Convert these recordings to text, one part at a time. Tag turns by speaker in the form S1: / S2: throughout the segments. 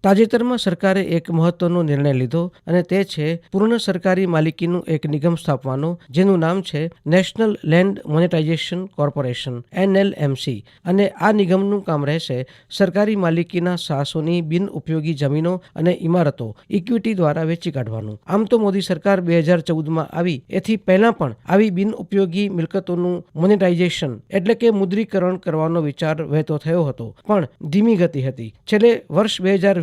S1: તાજેતરમાં સરકારે એક મહત્વનો નિર્ણય લીધો અને તે છે પૂર્ણ સરકારી માલિકીનું એક નિગમ સ્થાપવાનો, જેનું નામ છે national land monetisation corporation NLMC. અને આ નિગમનું કામ રહેશે સરકારી માલિકીના સાહસોની બિનઉપયોગી જમીનો અને ઇમારતો ઇક્વિટી દ્વારા વેચી કાઢવાનું. આમ તો મોદી સરકાર 2014માં આવી એથી પહેલા પણ આવી બિનઉપયોગી મિલકતોનું મોનેટાઇઝેશન એટલે કે મુદ્રીકરણ કરવાનો વિચાર વહેતો થયો હતો, પણ ધીમી ગતિ હતી. છેલ્લે વર્ષ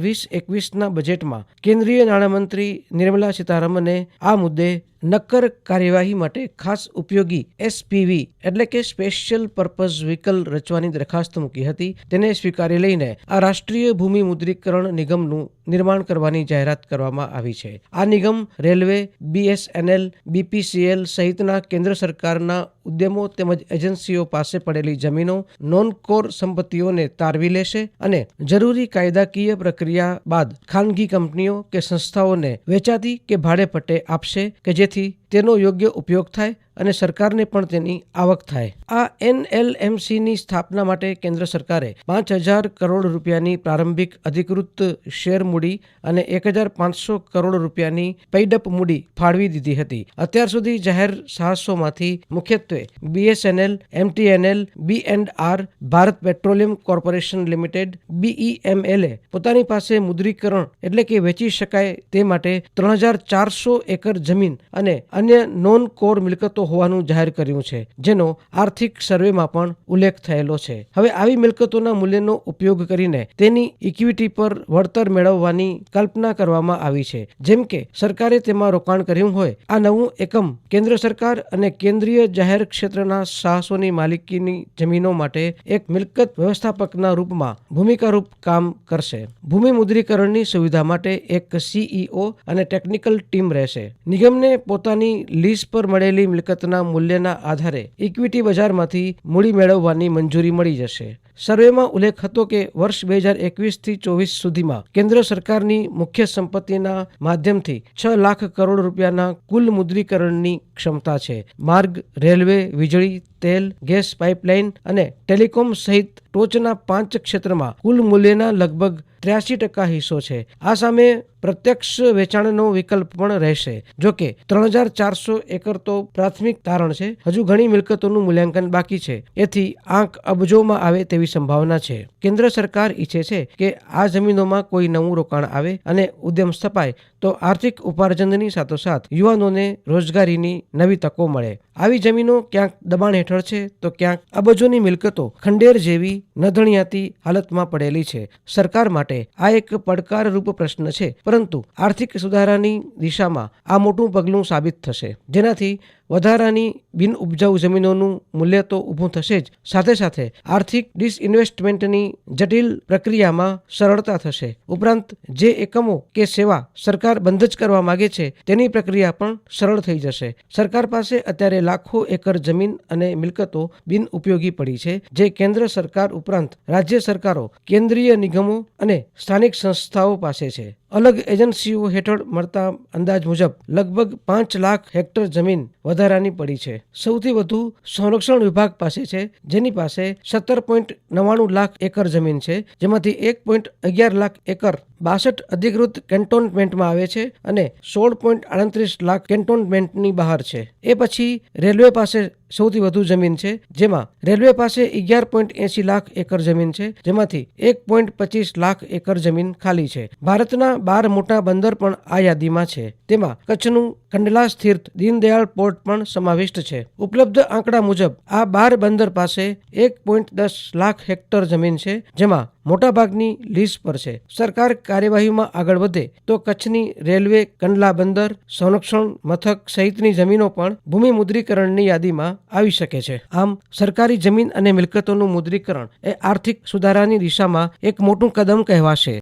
S1: 2020-21ના બજેટમાં કેન્દ્રીય નાણામંત્રી નિર્મલા સીતારમણે આ મુદ્દે નક્કર કાર્યવાહી માટે ખાસ ઉપયોગી SPV એટલે કે સ્પેશિયલ પર્પઝ વ્હીકલ રચવાની દરખાસ્ત મૂકી હતી. તેને સ્વીકારી લઈને આ રાષ્ટ્રીય ભૂમિ મુદ્રીકરણ નિગમનું નિર્માણ કરવાની જાહેરાત કરવામાં આવી છે. આ નિગમ રેલવે, BSNL, BPCL સહિતના કેન્દ્ર સરકારના ઉદ્યમો તેમજ એજન્સીઓ પાસે પડેલી જમીનો, નોન કોર સંપત્તિઓને તારવી લેશે અને જરૂરી કાયદાકીય પ્રક્રિયા બાદ ખાનગી કંપનીઓ કે સંસ્થાઓને વેચાતી કે ભાડે પટ્ટે આપશે કે જેથી તેનો યોગ્ય ઉપયોગ થાય અને સરકારને પણ તેની આવક થાય. આ NLMCની સ્થાપના માટે કેન્દ્ર સરકારે 5,000 કરોડ રૂપિયાની પ્રારંભિક અધિકૃત શેર મૂડી અને 1,500 કરોડ રૂપિયાની પેઇડ-અપ મૂડી ફાળવી દીધી હતી. અત્યાર સુધી જાહેર સાહસોમાંથી મુખ્યત્વે BSNL, MTNL, B&R, Bharat petroleum corporation limited BEML પોતાની પાસે મુદ્રીકરણ એટલે કે વેચી શકાય તે માટે 3,400 એકર જમીન અને અન્ય નોન કોર મિલકતો હોવાનું જાહેર કર્યું છે, જેનો આર્થિક સર્વેમાં પણ ઉલ્લેખ થયેલો છે. હવે આવી મિલકતોના મૂલ્યનો ઉપયોગ કરીને તેની ઇક્વિટી પર વળતર મેળવવાની કલ્પના કરવામાં આવી છે. જેમ કે સરકારે તેમાં રોકાણ કર્યું હોય. આ નવું એકમ કેન્દ્ર સરકાર અને કેન્દ્રીય જાહેર ક્ષેત્રના સાહસોની માલિકીની જમીનો માટે એક મિલકત વ્યવસ્થાપકના રૂપમાં ભૂમિકારૂપ કામ કરશે. ભૂમિ મુદ્રીકરણની સુવિધા માટે એક CEO અને ટેકનિકલ ટીમ રહેશે. નિગમને પોતાની લીઝ પર મળેલી મિલકતના મૂલ્યના આધારે ઇક્વિટી બજારમાંથી મૂડી મેળવવાની મંજૂરી મળી જશે. સર્વેમાં ઉલ્લેખ હતો કે વર્ષ 2021થી 24 સુધીમાં કેન્દ્ર સરકારની મુખ્ય સંપત્તિના માધ્યમથી 6 લાખ કરોડ રૂપિયાના કુલ મુદ્રીકરણની ક્ષમતા છે. માર્ગ, રેલવે, વીજળી, તેલ, ગેસ પાઇપલાઇન અને ટેલિકોમ સહિત ટોચના 5 ક્ષેત્રમાં કુલ મૂલ્યના લગભગ 83% હિસ્સો છે. આ સામે પ્રત્યક્ષ વેચાણનો વિકલ્પ પણ રહેશે. જોકે 3,400 એકર તો પ્રાથમિક તારણ છે. હજુ ઘણી મિલકતોનું મૂલ્યાંકન બાકી છે. એથી આંક અબજોમાં આવે તેવી સંભાવના છે. કેન્દ્ર સરકાર ઈચ્છે છે કે આ જમીનોમાં કોઈ નવું રોકાણ આવે અને ઉદ્યમ સ્થપાય તો આર્થિક ઉપાર્જનની સાથોસાથ યુવાનોને રોજગારીની નવી તકો મળે. આવી જમીનો ક્યાંક દબાણ હેઠળ છે તો ક્યાંક અબજોની મિલકતો ખંડેર જેવી નધણિયાતી હાલતમાં પડેલી છે. સરકાર માટે આ એક પડકારરૂપ પ્રશ્ન છે, પરંતુ આર્થિક સુધારાની દિશામાં આ મોટું પગલું સાબિત થશે, જેનાથી વધારાની બિનઉપજાઉ જમીનોનું મૂલ્ય તો ઊભું થશે જ, સાથે સાથે આર્થિક ડિસઇન્વેસ્ટમેન્ટની જટિલ પ્રક્રિયામાં સરળતા થશે. ઉપરાંત જે એકમો કે સેવા સરકાર બંધ જ કરવા માંગે છે તેની પ્રક્રિયા પણ સરળ થઈ જશે. સરકાર પાસે અત્યારે લાખો એકર જમીન અને મિલકતો બિનઉપયોગી પડી છે, જે કેન્દ્ર સરકાર ઉપરાંત રાજ્ય સરકારો, કેન્દ્રીય નિગમો અને સ્થાનિક સંસ્થાઓ પાસે છે. અલગ એજન્સીઓ હેઠળ મળતા અંદાજ મુજબ લગભગ 5 લાખ હેક્ટર જમીન વધારાની પડી છે. સૌથી વધુ સંરક્ષણ વિભાગ પાસે છે, જેની પાસે 17.99 લાખ એકર જમીન છે, જેમાંથી 1.11 લાખ એકર 62 અધિકૃત કેન્ટોનમેન્ટમાં આવે છે અને 16.38 લાખ કેન્ટોનમેન્ટની બહાર છે. એ પછી રેલવે પાસે સૌથી વધુ જમીન છે, જેમાં રેલવે પાસે 11.80 લાખ એકર જમીન છે, જેમાંથી 1.25 લાખ એકર જમીન ખાલી છે. ભારતના 12 મોટા બંદર પણ આ યાદીમાં છે. તેમાં કચ્છનું કંડલા સ્થિત દીનદયાળ પોર્ટ પણ સમાવિષ્ટ છે. ઉપલબ્ધ આંકડા મુજબ આ 12 બંદર પાસે 1.10 લાખ હેક્ટર જમીન છે, જેમાં મોટાભાગની લીઝ પર છે. સરકાર કાર્યવાહીમાં આગળ વધે તો કચ્છની રેલવે, કંડલા બંદર, સંરક્ષણ મથક સહિતની જમીનો પણ ભૂમિ મુદ્રીકરણની યાદીમાં આવી શકે છે. આમ સરકારી જમીન અને મિલકતોનું મુદ્રીકરણ એ આર્થિક સુધારાની દિશામાં એક મોટું કદમ કહેવાશે.